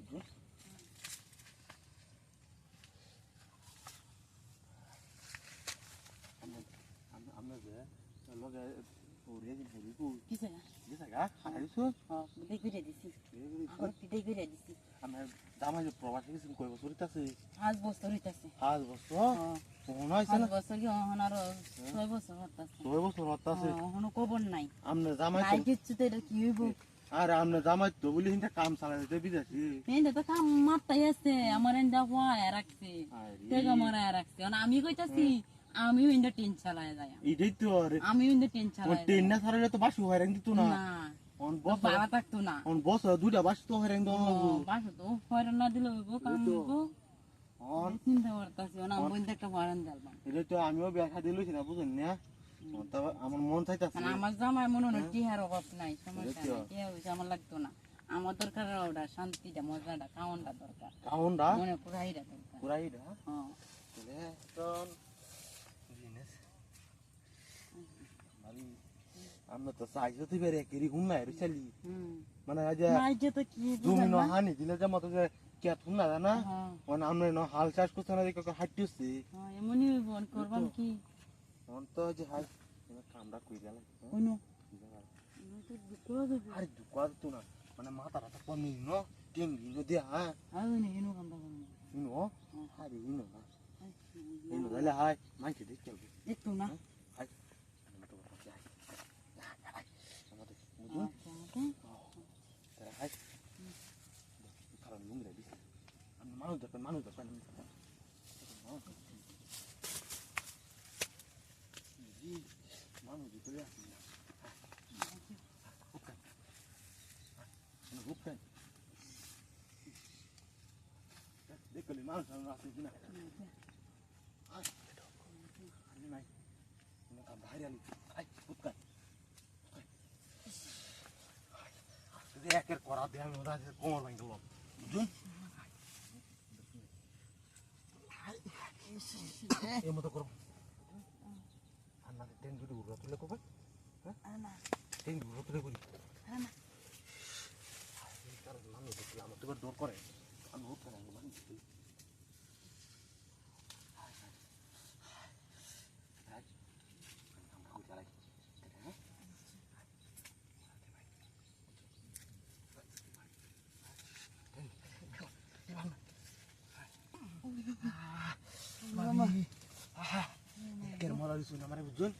বুঝুন আমরা যে লগে ওরে বুড়িকু কিছে যে জায়গা হারাইছো বিদায় করে দিছি এখন বিদায় করে দিছি আমরা দামাই প্রবাসী গেছি কয় বছর হইতাছে 5 বছর হইতাছে 5 বছর কোন হইছে না 5 বছর কি এখন আর 6 বছর হইতাছে 6 বছর হইতাছে এখন খবর নাই আমরা জামাই নাই কিছু তো এটা কি হইব আর আমরা জামাই তো বলি হিন্দা কাম চালাইতে বিদেশি এন্ড তো কাম মারতাই আছে আমার এন্ডা হওয়া রাখছে তেগা মারা রাখছে আর আমি কইতাছি আমিও ইন্দা টেন চালায় যায় এইটাই তো আমিও ইন্দা টেন চালায় টেন না ছাড়ালে তো বাসু হয়রান দিত না না অন বস ভাড়া থাকতো না অন বস দুইটা বাসু তো হয়রান দাও বাসু তো হয়রান না দিলে হইব কাম হইব অন চিন্তা করতাছি না বন্ধু একটা হয়রান দিলাম এটা তো আমিও ব্যাখ্যা দিলছি না বুঝেন না তবে আমার মন চাইতাছে মানে আমার জামাই মনে হয় টিহার অভাব নাই সমস্যা নাই টিহা হইছে আমার লাগতো না আমার দরকার ওটা শান্তিটা মজাটা খাওয়ানটা দরকার কাউন্ডা মনে পুরাইটা দরকার পুরাইডা হ্যাঁ তাহলে তখন জিনিস মানে আমরা তো চাইছো তুই বেরে কেরি হুন না রিসালি মানে আজ নাই যে তো কি জমি ন হানি দিলে যে মত কে থুন না না হ্যাঁ মানে আমরা ন হাল চাষ করছ না দেখো হাঁটতেছি হ্যাঁ এমনই হইব করবাম কি অন তো যে হাল কামড়া কই গেল কোন আরে দুকা তো না মানে মাথাটা তো কমি ন টেঙ্গি ন দিয়া হ্যাঁ আরে নে এনো কামটা করব ইনো আরে ইনো না ইনো তাহলে হাই মাইকে দেখতে হবে দেখতো না হাই আমি তো কথা চাই আমাদের বুঝুন তারা হাই কারণ লুঙ্গি দিস আমি মানুষ দরকার মানুষ ভিতরে আসি না হুকাই দেখলি মানুষ আসে কিনা নাই বাইরে আলি হুকাই একের করা দিয়ে আমি ওরা কোমর ভাঙ গেল বুঝুন এই মতো করো আপনাদের টেন দুটো উড়া তুলে কবে হ্যাঁ টেন উড়া তুলে করি মানুষ দেখলে আমার তো দৌড় করে আমি উঠতে না মানুষ Mama, ah, ker moral isu namanya bujun.